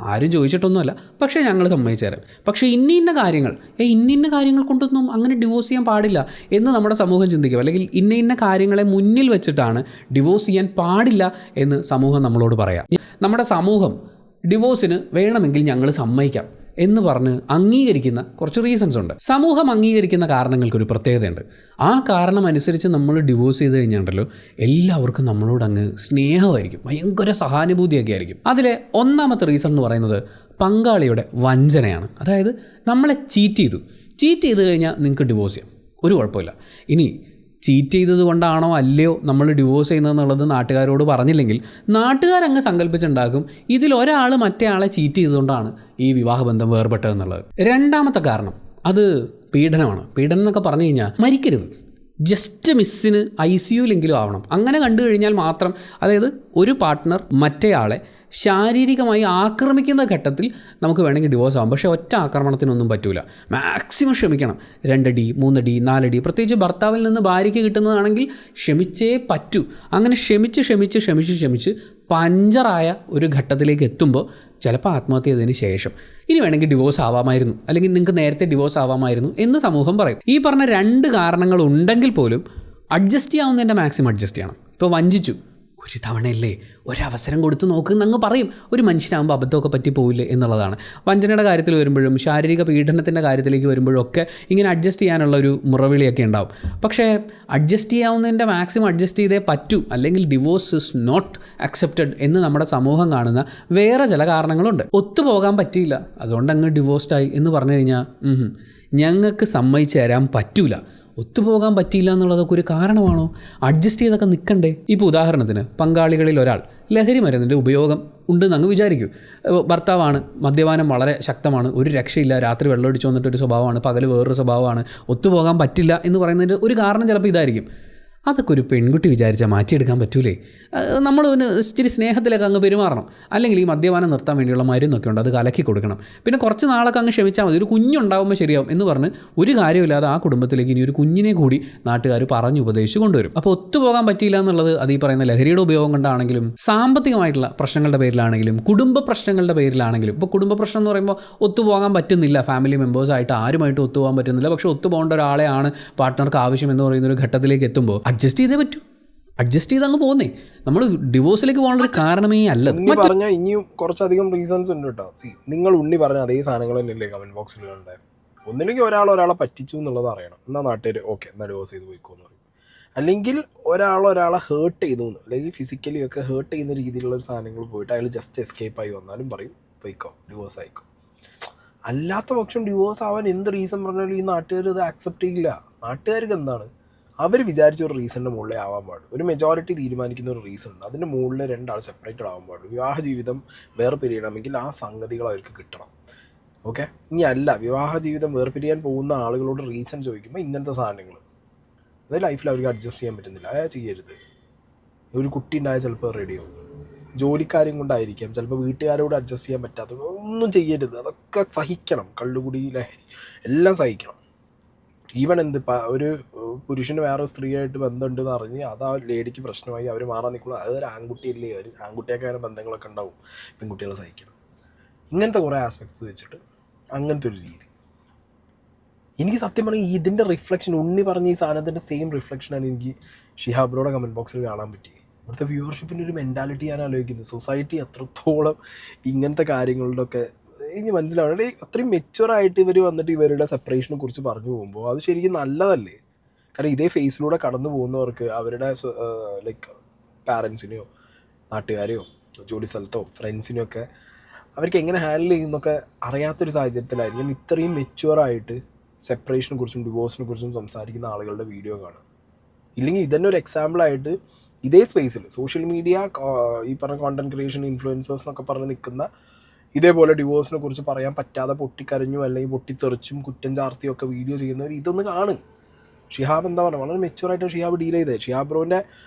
ആരും ചോദിച്ചിട്ടൊന്നുമല്ല, പക്ഷേ ഞങ്ങൾ സമ്മതിച്ചു തരാം. പക്ഷേ ഇന്ന കാര്യങ്ങൾ കൊണ്ടൊന്നും അങ്ങനെ ഡിവോഴ്സ് ചെയ്യാൻ പാടില്ല എന്ന് നമ്മുടെ സമൂഹം ചിന്തിക്കും. അല്ലെങ്കിൽ ഇന്ന കാര്യങ്ങളെ മുന്നിൽ വെച്ചിട്ടാണ് ഡിവോഴ്സ് ചെയ്യാൻ പാടില്ല എന്ന് സമൂഹം നമ്മളോട് പറയാം. നമ്മുടെ സമൂഹം ഡിവോഴ്സിന് വേണമെങ്കിൽ ഞങ്ങൾ സമ്മതിക്കാം എന്ന് പറഞ്ഞ് അംഗീകരിക്കുന്ന കുറച്ച് റീസൺസ് ഉണ്ട്. സമൂഹം അംഗീകരിക്കുന്ന കാരണങ്ങൾക്കൊരു പ്രത്യേകതയുണ്ട്. ആ കാരണം അനുസരിച്ച് നമ്മൾ ഡിവോഴ്സ് ചെയ്ത് കഴിഞ്ഞാണ്ടല്ലോ എല്ലാവർക്കും നമ്മളോട് അങ്ങ് സ്നേഹമായിരിക്കും, ഭയങ്കര സഹാനുഭൂതിയൊക്കെ ആയിരിക്കും. അതിലെ ഒന്നാമത്തെ റീസൺ എന്ന് പറയുന്നത് പങ്കാളിയുടെ വഞ്ചനയാണ്. അതായത് നമ്മളെ ചീറ്റ് ചെയ്ത് കഴിഞ്ഞാൽ നിങ്ങൾക്ക് ഡിവോഴ്സ് ചെയ്യാം, ഒരു കുഴപ്പമില്ല. ഇനി ചീറ്റ് ചെയ്തത് കൊണ്ടാണോ അല്ലയോ നമ്മൾ ഡിവോഴ്സ് ചെയ്യുന്നതെന്നുള്ളത് നാട്ടുകാരോട് പറഞ്ഞില്ലെങ്കിൽ നാട്ടുകാരങ്ങ് സങ്കല്പിച്ചുണ്ടാക്കും ഇതിലൊരാൾ മറ്റേ ആളെ ചീറ്റ് ചെയ്തുകൊണ്ടാണ് ഈ വിവാഹബന്ധം വേർപെട്ടതെന്നുള്ളത്. രണ്ടാമത്തെ കാരണം അത് പീഡനമാണ്. പീഡനം എന്നൊക്കെ പറഞ്ഞു കഴിഞ്ഞാൽ മരിക്കരുത്, ജസ്റ്റ് മിസ്സിന് ICUലെങ്കിലും ആവണം. അങ്ങനെ കണ്ടു കഴിഞ്ഞാൽ മാത്രം, അതായത് ഒരു പാർട്ട്ണർ മറ്റേയാളെ ശാരീരികമായി ആക്രമിക്കുന്ന ഘട്ടത്തിൽ നമുക്ക് വേണമെങ്കിൽ ഡിവോഴ്സ് ആവാം. പക്ഷേ ഒറ്റ ആക്രമണത്തിനൊന്നും പറ്റൂല. മാക്സിമം ക്ഷമിക്കണം. 2 അടി 3 അടി 4 അടി, പ്രത്യേകിച്ച് ഭർത്താവിൽ നിന്ന് ഭാര്യയ്ക്ക് കിട്ടുന്നതാണെങ്കിൽ ക്ഷമിച്ചേ പറ്റൂ. അങ്ങനെ ക്ഷമിച്ച് പഞ്ചറായ ഒരു ഘട്ടത്തിലേക്ക് എത്തുമ്പോൾ ചിലപ്പോൾ ആത്മഹത്യ ചെയ്തതിന് ശേഷം ഇനി വേണമെങ്കിൽ ഡിവോഴ്സ് ആവാമായിരുന്നു, അല്ലെങ്കിൽ നിങ്ങൾക്ക് നേരത്തെ ഡിവോഴ്സ് ആവാമായിരുന്നു എന്ന് സമൂഹം പറയും. ഈ പറഞ്ഞ 2 കാരണങ്ങൾ ഉണ്ടെങ്കിൽ പോലും അഡ്ജസ്റ്റ് ചെയ്യാവുന്നതിൻ്റെ മാക്സിമം അഡ്ജസ്റ്റ് ചെയ്യണം. ഇപ്പോൾ വഞ്ചിച്ചു, ഒരു തവണയല്ലേ, ഒരവസരം കൊടുത്ത് നോക്കുന്നങ്ങ് പറയും. ഒരു മനുഷ്യനാകുമ്പോൾ അബദ്ധമൊക്കെ പറ്റി പോവില്ലേ എന്നുള്ളതാണ്. വഞ്ചനയുടെ കാര്യത്തിൽ വരുമ്പോഴും ശാരീരിക പീഡനത്തിൻ്റെ കാര്യത്തിലേക്ക് വരുമ്പോഴും ഒക്കെ ഇങ്ങനെ അഡ്ജസ്റ്റ് ചെയ്യാനുള്ള ഒരു മുറവിളിയൊക്കെ ഉണ്ടാവും. പക്ഷേ അഡ്ജസ്റ്റ് ചെയ്യാവുന്നതിൻ്റെ മാക്സിമം അഡ്ജസ്റ്റ് ചെയ്തേ പറ്റൂ, അല്ലെങ്കിൽ ഡിവോഴ്സ് ഇസ് നോട്ട് അക്സെപ്റ്റഡ് എന്ന് നമ്മുടെ സമൂഹം കാണുന്ന വേറെ ചില കാരണങ്ങളുണ്ട്. ഒത്തുപോകാൻ പറ്റിയില്ല, അതുകൊണ്ട് അങ്ങ് ഡിവോഴ്സ്ഡായി എന്ന് പറഞ്ഞു കഴിഞ്ഞാൽ ഞങ്ങൾക്ക് സമ്മതിച്ചു തരാൻ പറ്റൂല. ഒത്തുപോകാൻ പറ്റിയില്ല എന്നുള്ളതൊക്കെ ഒരു കാരണമാണോ? അഡ്ജസ്റ്റ് ചെയ്തൊക്കെ നിൽക്കണ്ടേ? ഇപ്പോൾ ഉദാഹരണത്തിന് പങ്കാളികളിൽ ഒരാൾ ലഹരി മരുന്നിൻ്റെ ഉപയോഗം ഉണ്ടെന്ന് അങ്ങ് വിചാരിക്കും. ഭർത്താവാണ്, മദ്യപാനം വളരെ ശക്തമാണ്, ഒരു രക്ഷയില്ല, രാത്രി വെള്ളമടിച്ച് വന്നിട്ടൊരു സ്വഭാവമാണ്, പകൽ വേറൊരു സ്വഭാവമാണ്, ഒത്തുപോകാൻ പറ്റില്ല എന്ന് പറയുന്നതിൻ്റെ ഒരു കാരണം ചിലപ്പോൾ ഇതായിരിക്കും. അതൊക്കെ ഒരു പെൺകുട്ടി വിചാരിച്ചാൽ മാറ്റിയെടുക്കാൻ പറ്റൂലേ? നമ്മൾ ഇച്ചിരി സ്നേഹത്തിലൊക്കെ അങ്ങ് പെരുമാറണം. അല്ലെങ്കിൽ ഈ മദ്യപാനം നിർത്താൻ വേണ്ടിയുള്ള മരുന്നൊക്കെ ഉണ്ട്, അത് കലക്കി കൊടുക്കണം. പിന്നെ കുറച്ച് നാളൊക്കെ അങ്ങ് ക്ഷമിച്ചാൽ മതി, ഒരു കുഞ്ഞുണ്ടാകുമ്പോൾ ശരിയാവും എന്ന് പറഞ്ഞ് ഒരു കാര്യമില്ലാതെ ആ കുടുംബത്തിലേക്ക് ഇനി ഒരു കുഞ്ഞിനെ കൂടി നാട്ടുകാർ പറഞ്ഞ് ഉപദേശിച്ച് കൊണ്ടുവരും. അപ്പോൾ ഒത്തുപോകാൻ പറ്റിയില്ല എന്നുള്ളത് അത് ഈ പറയുന്ന ലഹരിയുടെ ഉപയോഗം കൊണ്ടാണെങ്കിലും സാമ്പത്തികമായിട്ടുള്ള പ്രശ്നങ്ങളുടെ പേരിലാണെങ്കിലും കുടുംബ പ്രശ്നങ്ങളുടെ പേരിലാണെങ്കിലും. ഇപ്പോൾ കുടുംബ പ്രശ്നം എന്ന് പറയുമ്പോൾ ഒത്തുപോകാൻ പറ്റുന്നില്ല, ഫാമിലി മെമ്പേഴ്സായിട്ട് ആരുമായിട്ട് ഒത്തുപോകാൻ പറ്റുന്നില്ല, പക്ഷേ ഒത്തുപോകേണ്ട ഒരാളെയാണ് പാർട്ട്ണർക്ക് ആവശ്യം എന്ന് പറയുന്ന ഒരു ഘട്ടത്തിലേക്ക് എത്തുമ്പോൾ അഡ്ജസ്റ്റ് ചെയ്തേ പറ്റൂ. അഡ്ജസ്റ്റ് ചെയ്ത് അങ്ങ് പോകുന്നേ. നമ്മൾ ഡിവോഴ്സിലേക്ക് പോകാനുള്ള കാരണമേ അല്ല. പറഞ്ഞാൽ ഇനിയും കുറച്ചധികം റീസൺസ് ഉണ്ട് കേട്ടോ. നിങ്ങൾ ഉണ്ണി പറഞ്ഞ അതേ സാധനങ്ങൾ തന്നെയല്ലേ കമന്റ് ബോക്സിൽ ഉണ്ടായിരുന്നു. ഒന്നില്ലെങ്കിൽ ഒരാളെ പറ്റിച്ചു എന്നുള്ളത് അറിയണം, എന്നാൽ നാട്ടുകാർ ഓക്കെ എന്നാൽ ഡിവോഴ്സ് ചെയ്ത് പോയിക്കോന്ന് പറയും. അല്ലെങ്കിൽ ഒരാളെ ഹേർട്ട് ചെയ്തു, അല്ലെങ്കിൽ ഫിസിക്കലി ഒക്കെ ഹേർട്ട് ചെയ്യുന്ന രീതിയിലുള്ള സാധനങ്ങൾ പോയിട്ട് അയാൾ ജസ്റ്റ് എസ്കേപ്പ് ആയി വന്നാലും പറയും പോയിക്കോ, ഡിവോഴ്സ് ആയിക്കോ. അല്ലാത്ത പക്ഷം ഡിവോഴ്സ് ആവാൻ എന്ത് റീസൺ പറഞ്ഞാലും ഈ നാട്ടുകാർ ഇത് ആക്സെപ്റ്റ് ചെയ്യില്ല. നാട്ടുകാർക്ക് എന്താണ്, അവർ വിചാരിച്ച ഒരു റീസണിൻ്റെ മുകളിലേ ആവാൻ പാടുള്ളൂ. ഒരു മെജോറിറ്റി തീരുമാനിക്കുന്ന ഒരു റീസൺ ഉണ്ട്, അതിൻ്റെ മുകളിൽ 2 ആൾ സെപ്പറേറ്റഡ് ആവാൻ പാടുള്ളൂ. വിവാഹ ജീവിതം വേർപിരിയണമെങ്കിൽ ആ സംഗതികൾ അവർക്ക് കിട്ടണം. ഓക്കെ, ഇനി അല്ല വിവാഹ ജീവിതം വേർപിരിയാൻ പോകുന്ന ആളുകളോട് റീസൺ ചോദിക്കുമ്പോൾ ഇങ്ങനത്തെ സാധനങ്ങൾ, അത് ലൈഫിൽ അവർക്ക് അഡ്ജസ്റ്റ് ചെയ്യാൻ പറ്റുന്നില്ല, അത് ചെയ്യരുത്. ഒരു കുട്ടി ഉണ്ടായാൽ ചിലപ്പോൾ റെഡിയാവും, ജോലിക്കാരും കൊണ്ടായിരിക്കാം, ചിലപ്പോൾ വീട്ടുകാരോട് അഡ്ജസ്റ്റ് ചെയ്യാൻ പറ്റാത്തത്, ഒന്നും ചെയ്യരുത്. അതൊക്കെ സഹിക്കണം, കള്ളുകുടി ലഹരി എല്ലാം സഹിക്കണം. ഈവൻ ഒരു പുരുഷന് വേറെ സ്ത്രീയായിട്ട് ബന്ധമുണ്ടെന്ന് അറിഞ്ഞ് അത് ആ ലേഡിക്ക് പ്രശ്നമായി അവർ മാറാൻ നിൽക്കുള്ളൂ. അതൊരു ആൺകുട്ടിയല്ലേ, ഒരു ആൺകുട്ടിയൊക്കെ അങ്ങനെ ബന്ധങ്ങളൊക്കെ ഉണ്ടാവും, പെൺകുട്ടികളെ സഹിക്കണം. ഇങ്ങനത്തെ കുറേ ആസ്പെക്ട്സ് വെച്ചിട്ട് അങ്ങനത്തെ ഒരു രീതി. എനിക്ക് സത്യം പറഞ്ഞാൽ ഇതിൻ്റെ റിഫ്ലക്ഷൻ, ഉണ്ണി പറഞ്ഞ ഈ സാധനത്തിൻ്റെ സെയിം റിഫ്ലക്ഷനാണ് എനിക്ക് ഷിഹാബ്രോയുടെ കമൻറ്റ് ബോക്സിൽ കാണാൻ പറ്റിയത്. ഇവിടുത്തെ വ്യൂവർഷിപ്പിൻ്റെ ഒരു മെൻറ്റാലിറ്റി ഞാൻ ആലോചിക്കുന്നത്, സൊസൈറ്റി എത്രത്തോളം ഇങ്ങനത്തെ കാര്യങ്ങളുടെ ഒക്കെ എനിക്ക് മനസ്സിലാവണം. അത്രയും മെച്യൂറായിട്ട് ഇവർ വന്നിട്ട് ഇവരുടെ സെപ്പറേഷനെ കുറിച്ച് പറഞ്ഞു പോകുമ്പോൾ അത് ശരിക്കും നല്ലതല്ലേ? കാരണം ഇതേ ഫേസിലൂടെ കടന്നു പോകുന്നവർക്ക് അവരുടെ ലൈക്ക് പാരൻസിനെയോ നാട്ടുകാരെയോ ജോലി സ്ഥലത്തോ ഫ്രണ്ട്സിനെയോ ഒക്കെ അവർക്ക് എങ്ങനെ ഹാൻഡിൽ ചെയ്യുന്നൊക്കെ അറിയാത്തൊരു സാഹചര്യത്തിലായിരിക്കും ഇത്രയും മെച്യൂറായിട്ട് സെപ്പറേഷനെ കുറിച്ചും ഡിവോഴ്സിനെ കുറിച്ചും സംസാരിക്കുന്ന ആളുകളുടെ വീഡിയോ കാണുക. ഇല്ലെങ്കിൽ ഇതന്നെ ഒരു എക്സാമ്പിളായിട്ട് ഇതേ സ്പേസിൽ സോഷ്യൽ മീഡിയ ഈ പറഞ്ഞ കോണ്ടന്റ് ക്രിയേഷൻ ഇൻഫ്ലുവൻസേഴ്സ് എന്നൊക്കെ പറഞ്ഞ് നിൽക്കുന്ന ഇതേപോലെ ഡിവോഴ്സിനെ കുറിച്ച് പറയാൻ പറ്റാതെ പൊട്ടിക്കരഞ്ഞും അല്ലെങ്കിൽ പൊട്ടിത്തെറിച്ചും കുറ്റം ചാർത്തിയും ഒക്കെ വീഡിയോ ചെയ്യുന്നവർ ഇതൊന്ന് കാണും. ഷിഹാബ് എന്താ പറയുക, വളരെ മെച്യൂറായിട്ട് ഷിഹാബ് ഡീൽ ചെയ്തത്. ഷിഹാബ് ബ്രോൻ്റെ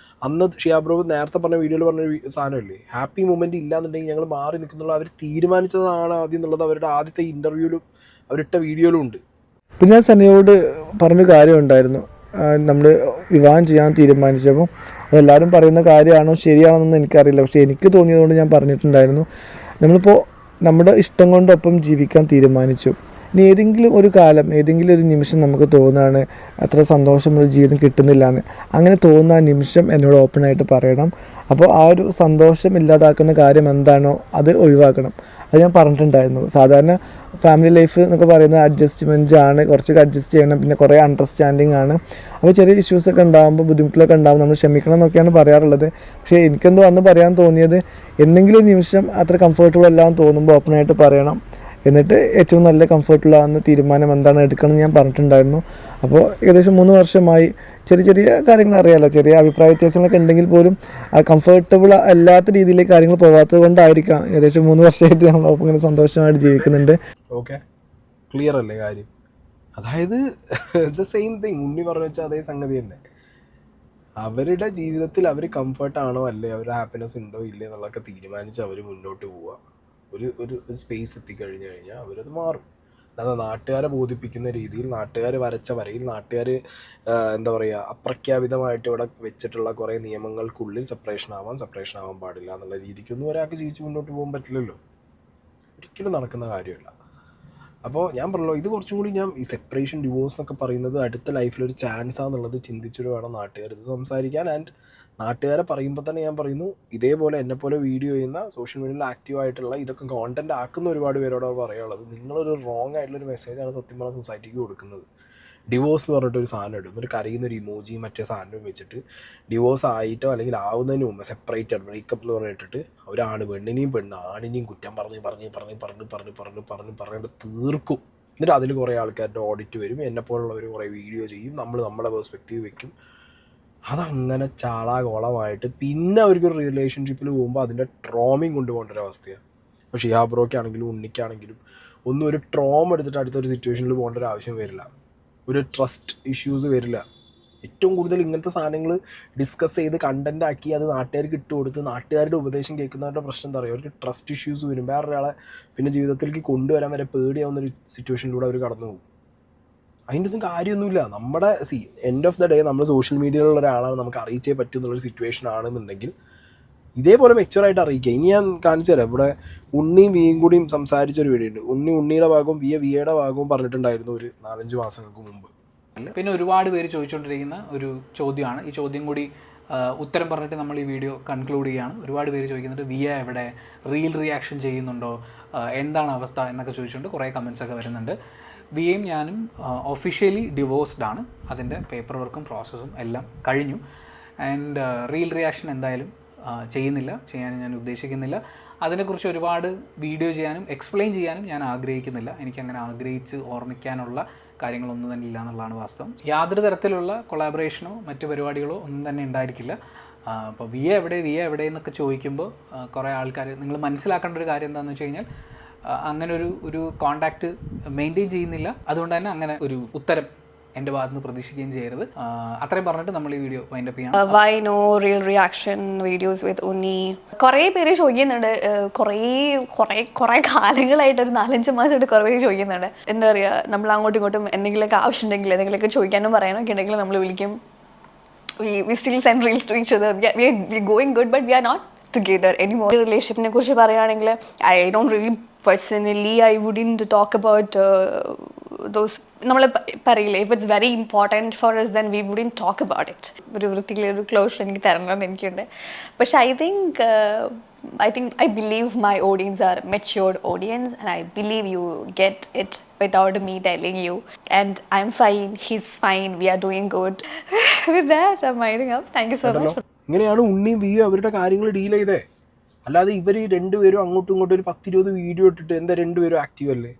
അന്ന് ഷിഹാബ് ബ്രോ നേരത്തെ പറഞ്ഞ വീഡിയോയിൽ പറഞ്ഞ സാധനമല്ലേ, ഹാപ്പി മൊമെൻ്റ് ഇല്ലാന്നുണ്ടെങ്കിൽ ഞങ്ങൾ മാറി നിൽക്കുന്നുള്ള അവർ തീരുമാനിച്ചതാണ് ആദ്യം എന്നുള്ളത് അവരുടെ ആദ്യത്തെ ഇൻ്റർവ്യൂവിലും അവരിട്ട വീഡിയോയിലും ഉണ്ട്. പിന്നെ ഞാൻ സനിയോട് പറഞ്ഞൊരു കാര്യം ഉണ്ടായിരുന്നു, നമ്മൾ വിവാഹം ചെയ്യാൻ തീരുമാനിച്ചപ്പോൾ അതെല്ലാവരും പറയുന്ന കാര്യമാണോ ശരിയാണെന്നൊന്നും എനിക്കറിയില്ല, പക്ഷേ എനിക്ക് തോന്നിയതുകൊണ്ട് ഞാൻ പറഞ്ഞിട്ടുണ്ടായിരുന്നു, നമ്മളിപ്പോൾ നമ്മുടെ ഇഷ്ടം കൊണ്ടൊപ്പം ജീവിക്കാൻ തീരുമാനിച്ചു. ഇനി ഏതെങ്കിലും ഒരു കാലം ഏതെങ്കിലും ഒരു നിമിഷം നമുക്ക് തോന്നുകയാണ് അത്ര സന്തോഷമുള്ള ജീവിതം കിട്ടുന്നില്ല എന്ന്, അങ്ങനെ തോന്നുന്ന ആ നിമിഷം എന്നോട് ഓപ്പണായിട്ട് പറയണം. അപ്പോൾ ആ ഒരു സന്തോഷം ഇല്ലാതാക്കുന്ന കാര്യം എന്താണോ അത് ഒഴിവാക്കണം. അത് ഞാൻ പറഞ്ഞിട്ടുണ്ടായിരുന്നു. സാധാരണ ഫാമിലി ലൈഫ് എന്നൊക്കെ പറയുന്നത് അഡ്ജസ്റ്റ്മെൻറ്റ് ആണ്, കുറച്ചൊക്കെ അഡ്ജസ്റ്റ് ചെയ്യണം, പിന്നെ കുറേ അണ്ടർസ്റ്റാൻഡിങ് ആണ്. അപ്പോൾ ചെറിയ ഇഷ്യൂസൊക്കെ ഉണ്ടാകുമ്പോൾ ബുദ്ധിമുട്ടിലൊക്കെ ഉണ്ടാകുമ്പോൾ നമ്മൾ ക്ഷമിക്കണം എന്നൊക്കെയാണ് പറയാറുള്ളത്. പക്ഷേ എനിക്കെന്തോ അന്ന് പറയാൻ തോന്നിയത്, എന്തെങ്കിലും ഒരു നിമിഷം അത്ര കംഫർട്ടബിൾ അല്ലാന്ന് തോന്നുമ്പോൾ ഓപ്പണായിട്ട് പറയണം, എന്നിട്ട് ഏറ്റവും നല്ല കംഫർട്ടുള്ളാകുന്ന തീരുമാനം എന്താണ് എടുക്കണം എന്ന് ഞാൻ പറഞ്ഞിട്ടുണ്ടായിരുന്നു. അപ്പോൾ ഏകദേശം 3 വർഷമായി. ചെറിയ ചെറിയ കാര്യങ്ങൾ അറിയാമല്ലോ, ചെറിയ അഭിപ്രായ വ്യത്യാസങ്ങളൊക്കെ ഉണ്ടെങ്കിൽ പോലും കംഫർട്ടബിൾ അല്ലാത്ത രീതിയിലേക്ക് കാര്യങ്ങൾ പോകാത്തത് കൊണ്ടായിരിക്കാം ഏകദേശം 3 വർഷമായിട്ട് നമ്മളൊപ്പം ഇങ്ങനെ സന്തോഷമായിട്ട് ജീവിക്കുന്നുണ്ട്. ഓക്കെ, ക്ലിയർ അല്ലേ കാര്യം? അതായത് ദ സെയിം തിങ് ഉണ്ണി പറഞ്ഞു വെച്ചാൽ അതേ സംഗതി തന്നെ. അവരുടെ ജീവിതത്തിൽ അവർ കംഫർട്ടാണോ അല്ലേ, അവരുടെ ഹാപ്പിനെസ് ഉണ്ടോ ഇല്ലേ എന്നുള്ളതൊക്കെ തീരുമാനിച്ച് അവർ മുന്നോട്ട് പോവുക. ഒരു സ്പേസ് എത്തിക്കഴിഞ്ഞ് കഴിഞ്ഞാൽ അവരത് മാറും. അല്ലാതെ നാട്ടുകാരെ ബോധിപ്പിക്കുന്ന രീതിയിൽ, നാട്ടുകാർ വരച്ച വരയിൽ, നാട്ടുകാർ എന്താ പറയുക അപ്രഖ്യാപിതമായിട്ട് ഇവിടെ വെച്ചിട്ടുള്ള കുറേ നിയമങ്ങൾക്കുള്ളിൽ സെപ്പറേഷൻ ആവാൻ പാടില്ല എന്നുള്ള രീതിക്കൊന്നും ഒരാൾക്ക് ജീവിച്ച് മുന്നോട്ട് പോകാൻ പറ്റില്ലല്ലോ. ഒരിക്കലും നടക്കുന്ന കാര്യമല്ല. അപ്പോൾ ഞാൻ പറഞ്ഞല്ലോ, ഇത് കുറച്ചും കൂടി ഞാൻ ഈ സെപ്പറേഷൻ ഡിവോഴ്സ് എന്നൊക്കെ പറയുന്നത് അടുത്ത ലൈഫിലൊരു ചാൻസാന്നുള്ളത് ചിന്തിച്ചിട്ട് വേണം നാട്ടുകാർ ഇത് സംസാരിക്കാൻ. ആൻഡ് നാട്ടുകാരെ പറയുമ്പോൾ തന്നെ ഞാൻ പറയുന്നു, ഇതേപോലെ എന്നെപ്പോലെ വീഡിയോ ചെയ്യുന്ന സോഷ്യൽ മീഡിയയിൽ ആക്റ്റീവായിട്ടുള്ള ഇതൊക്കെ കോണ്ടന്റ് ആക്കുന്ന ഒരുപാട് പേരോടാണ് പറയാനുള്ളത്, നിങ്ങളൊരു റോങ് ആയിട്ടുള്ളൊരു മെസ്സേജാണ് സത്യം പറഞ്ഞ സൊസൈറ്റിക്ക് കൊടുക്കുന്നത്. ഡിവോഴ്സ് എന്ന് പറഞ്ഞിട്ടൊരു സാധനം ഇടും, എന്നിട്ട് കരയുന്നൊരു ഇമോജിയും മറ്റേ സാധനവും വെച്ചിട്ട് ഡിവോഴ്സ് ആയിട്ടോ അല്ലെങ്കിൽ ആവുന്നതിന് മുമ്പ് സെപ്പറേറ്റഡ് ബ്രേക്കപ്പ് എന്ന് പറഞ്ഞിട്ടിട്ട് ഒരാണ് പെണ്ണിനെയും ആണിനെയും കുറ്റം പറഞ്ഞിട്ട് തീർക്കും. എന്നിട്ട് അതിൽ കുറേ ആൾക്കാരുടെ ഓഡിറ്റ് വരും, എന്നെപ്പോലുള്ളവർ കുറേ വീഡിയോ ചെയ്യും, നമ്മൾ നമ്മുടെ പെർസ്പെക്റ്റീവ് വെക്കും. അതങ്ങനെ ചാളാകോളമായിട്ട് പിന്നെ അവർക്കൊരു റിലേഷൻഷിപ്പിൽ പോകുമ്പോൾ അതിൻ്റെ ട്രോമിങ് കൊണ്ടുപോകേണ്ട ഒരവസ്ഥയാണ്. ഇപ്പോൾ ഷിഹാബ് ബ്രോയ്ക്കാണെങ്കിലും ഉണ്ണിക്കാണെങ്കിലും ഒന്നും ഒരു ട്രോം എടുത്തിട്ട് അടുത്തൊരു സിറ്റുവേഷനിൽ പോകേണ്ട ഒരു ആവശ്യം വരില്ല, ഒരു ട്രസ്റ്റ് ഇഷ്യൂസ് വരില്ല. ഏറ്റവും കൂടുതൽ ഇങ്ങനത്തെ സാധനങ്ങൾ ഡിസ്കസ് ചെയ്ത് കണ്ടൻ്റ് ആക്കി അത് നാട്ടുകാർക്ക് ഇട്ടുകൊടുത്ത് നാട്ടുകാരുടെ ഉപദേശം കേൾക്കുന്നവരുടെ പ്രശ്നം എന്താ പറയുക, അവർക്ക് ട്രസ്റ്റ് ഇഷ്യൂസ് വരും. വേറൊരാളെ പിന്നെ ജീവിതത്തിലേക്ക് കൊണ്ടുവരാൻ വരെ പേടിയാവുന്നൊരു സിറ്റുവേഷനിലൂടെ അവർ കടന്നു പോകും. അതിൻ്റെ ഒന്നും കാര്യമൊന്നുമില്ല. നമ്മുടെ എൻഡ് ഓഫ് ദ ഡേ നമ്മൾ സോഷ്യൽ മീഡിയയിലുള്ള ഒരാളാണ്, നമുക്ക് അറിയിച്ചേ പറ്റും എന്നുള്ളൊരു സിറ്റുവേഷൻ ആണെന്നുണ്ടെങ്കിൽ ഇതേപോലെ മെച്ചുവറായിട്ട് അറിയിക്കുക. ഇനി ഞാൻ കാണിച്ചു തരാം. ഇവിടെ ഉണ്ണിയും വിയും കൂടിയും സംസാരിച്ചൊരു വീഡിയോ ഉണ്ട്. ഉണ്ണിയുടെ ഭാഗവും വിയുടെ ഭാഗവും പറഞ്ഞിട്ടുണ്ടായിരുന്നു ഒരു 4-5 മാസങ്ങൾക്ക് മുമ്പ്. പിന്നെ ഒരുപാട് പേര് ചോദിച്ചുകൊണ്ടിരിക്കുന്ന ഒരു ചോദ്യമാണ്. ഈ ചോദ്യം കൂടി ഉത്തരം പറഞ്ഞിട്ട് നമ്മൾ ഈ വീഡിയോ കൺക്ലൂഡ് ചെയ്യുകയാണ്. ഒരുപാട് പേര് ചോദിക്കുന്നുണ്ട്, വിയ എവിടെ, റിയൽ റിയാക്ഷൻ ചെയ്യുന്നുണ്ടോ, എന്താണ് അവസ്ഥ എന്നൊക്കെ ചോദിച്ചുകൊണ്ട് കുറേ കമൻസൊക്കെ വരുന്നുണ്ട്. വിയയും ഞാനും ഒഫീഷ്യലി ഡിവോഴ്സ്ഡ് ആണ്. അതിൻ്റെ പേപ്പർ വർക്കും പ്രോസസ്സും എല്ലാം കഴിഞ്ഞു. ആൻഡ് റിയൽ റിയാക്ഷൻ എന്തായാലും ചെയ്യാൻ ഞാൻ ഉദ്ദേശിക്കുന്നില്ല. അതിനെക്കുറിച്ച് ഒരുപാട് വീഡിയോ ചെയ്യാനും എക്സ്പ്ലെയിൻ ചെയ്യാനും ഞാൻ ആഗ്രഹിക്കുന്നില്ല. എനിക്കങ്ങനെ ആഗ്രഹിച്ച് ഓർമ്മിക്കാനുള്ള കാര്യങ്ങളൊന്നും തന്നെ ഇല്ല എന്നുള്ളതാണ് വാസ്തവം. യാതൊരു തരത്തിലുള്ള കൊളാബറേഷനോ മറ്റു പരിപാടികളോ ഒന്നും തന്നെ ഉണ്ടായിരിക്കില്ല. അപ്പോൾ വിയ എവിടെ എന്നൊക്കെ ചോദിക്കുമ്പോൾ കുറേ ആൾക്കാർ, നിങ്ങൾ മനസ്സിലാക്കേണ്ട ഒരു കാര്യം എന്താണെന്ന് വെച്ച് കഴിഞ്ഞാൽ അങ്ങനെ ഒരു കോണ്ടാക്റ്റ് മെയിൻറ്റെയിൻ ചെയ്യുന്നില്ല. അതുകൊണ്ട് തന്നെ അങ്ങനെ ഒരു ഉത്തരം എൻ്റെ ഭാഗത്ത് നിന്ന് പ്രതീക്ഷിക്കുകയും ചെയ്യരുത്. അത്രയും പറഞ്ഞിട്ട് നമ്മൾ ഈ വീഡിയോ വൈൻഡ് അപ്പ് ചെയ്യാം. Why no real reaction videos with Unni? കുറേ പേര് ചോദിക്കുന്നുണ്ട്. കുറേ കാലങ്ങളായിട്ട് ഒരു 4-5 മാസമായിട്ട് കുറേ പേര് ചോദിക്കുന്നുണ്ട്. എന്താ പറയുക, നമ്മൾ അങ്ങോട്ടും ഇങ്ങോട്ടും എന്തെങ്കിലുമൊക്കെ ആവശ്യമുണ്ടെങ്കിൽ എന്തെങ്കിലുമൊക്കെ ചോദിക്കാനും പറയാനൊക്കെ ഉണ്ടെങ്കിൽ നമ്മൾ വിളിക്കും. We still send reels to each other. We're going good, but we are not together anymore. റിലേഷൻഷിപ്പിനെ കുറിച്ച് പറയുകയാണെങ്കിൽ I don't really personally, I wouldn't talk about those. നമ്മൾ പറയില്ലേ, if it's very important for us then we wouldn't talk about it. ഒരു വൃത്തിയിലൊരു closure എനിക്ക് തരണമെന്ന് എനിക്കുണ്ട്. പക്ഷെ I believe my audience are matured audience, and I believe you get it without me telling you. And I'm fine, he's fine, we are doing good. With that, I'm winding up. Thank you so much. ഇങ്ങനെയാണ് ഉണ്ണിയും വിയും അവരുടെ കാര്യങ്ങൾ deal ചെയ്തേ. അല്ലാതെ ഇവർ രണ്ടുപേരും അങ്ങോട്ടും ഇങ്ങോട്ടും ഒരു 10-20 വീഡിയോ ഇട്ടിട്ട് എന്താ രണ്ടുപേരും ആക്റ്റീവ് അല്ലേ?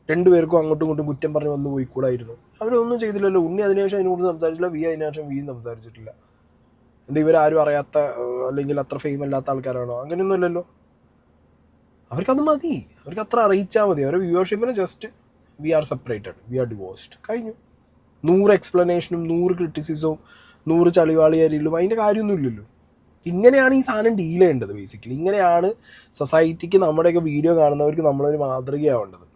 രണ്ടുപേർക്കും അങ്ങോട്ടും ഇങ്ങോട്ടും കുറ്റം പറഞ്ഞ് വന്ന് പോയിക്കൂടായിരുന്നു? അവരൊന്നും ചെയ്തില്ലല്ലോ. ഉണ്ണി അതിനുശേഷം അതിനോട് സംസാരിച്ചില്ല, വി അതിനുശേഷം വിയും സംസാരിച്ചിട്ടില്ല. എന്താ ഇവരാരും അറിയാത്ത അല്ലെങ്കിൽ അത്ര ഫെയിം അല്ലാത്ത ആൾക്കാരാണോ? അങ്ങനെയൊന്നും അല്ലല്ലോ. അവർക്കത് മതി, അവർക്ക് അത്ര അറിയിച്ചാൽ മതി. അവരുടെ വ്യൂവർഷിപ്പിന് just we are separated, we are divorced, കഴിഞ്ഞു. 100 എക്സ്പ്ലനേഷനും 100 ക്രിറ്റിസിസവും 100 ചളിവാളി അരിയിലും അതിൻ്റെ കാര്യമൊന്നുമില്ലല്ലോ. ഇങ്ങനെയാണ് ഈ സാധനം ഡീൽ ചെയ്യേണ്ടത്. ബേസിക്കലി ഇങ്ങനെയാണ് സൊസൈറ്റിക്ക് നമ്മുടെയൊക്കെ വീഡിയോ കാണുന്നവർക്ക് നമ്മളൊരു മാതൃകയാവേണ്ടത്.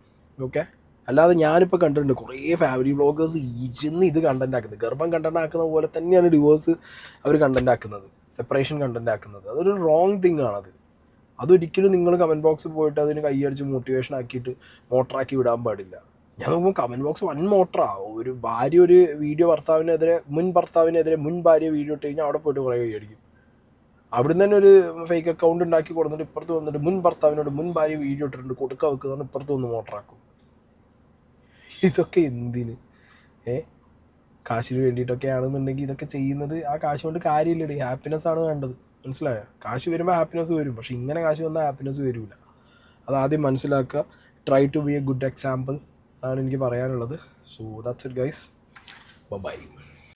ഓക്കെ, അല്ലാതെ ഞാനിപ്പോൾ കണ്ടിട്ടുണ്ട് കുറേ ഫാമിലി വ്ളോഗേഴ്സ് ഇരുന്ന് ഇത് കണ്ടന്റ് ആക്കുന്നത്. ഗർഭം കണ്ടന്റ് ആക്കുന്ന പോലെ തന്നെയാണ് ഡിവോഴ്സ് അവർ കണ്ടന്റ് ആക്കുന്നത്, സെപ്പറേഷൻ കണ്ടന്റ് ആക്കുന്നത്. അതൊരു റോങ് തിങ് ആണത്. അതൊരിക്കലും നിങ്ങൾ കമൻറ്റ് ബോക്സിൽ പോയിട്ട് അതിന് കൈയടിച്ച് മോട്ടിവേഷൻ ആക്കിയിട്ട് മോട്ടറാക്കി വിടാൻ പാടില്ല. ഞാൻ നോക്കുമ്പോൾ കമൻറ്റ് ബോക്സ് വൻ മോട്ടറാണ്. ഒരു ഭാര്യ ഒരു വീഡിയോ മുൻ ഭർത്താവിനെതിരെ മുൻ ഭാര്യ വീഡിയോ ഇട്ട് കഴിഞ്ഞാൽ അവിടെ പോയിട്ട് കുറേ കൈയടിക്കും. അവിടുന്ന് തന്നെ ഒരു ഫേക്ക് അക്കൗണ്ട് ഉണ്ടാക്കി കൊടുത്തിട്ട് ഇപ്പുറത്ത് വന്നിട്ട് മുൻ ഭർത്താവിനോട് മുൻ ഭാര്യ വീഡിയോ ഇട്ടിട്ടുണ്ട് കൊടുക്ക വെക്കുന്നതാണ് ഇപ്പുറത്ത് വന്ന് മോട്ടറാക്കും. ഇതൊക്കെ എന്തിന്? കാശിന് വേണ്ടിയിട്ടൊക്കെ ആണെന്നുണ്ടെങ്കിൽ ഇതൊക്കെ ചെയ്യുന്നത്. ആ കാശ് കൊണ്ട് കാര്യമില്ലടി, ഹാപ്പിനെസ് ആണ് വേണ്ടത്. മനസ്സിലായോ? കാശ് വരുമ്പോൾ ഹാപ്പിനെസ് വരും, പക്ഷെ ഇങ്ങനെ കാശ് വന്നാൽ ഹാപ്പിനെസ് വരില്ല. അതാദ്യം മനസ്സിലാക്കുക. Try to be a good example ആണ് എനിക്ക് പറയാനുള്ളത്. So that's it guys, by.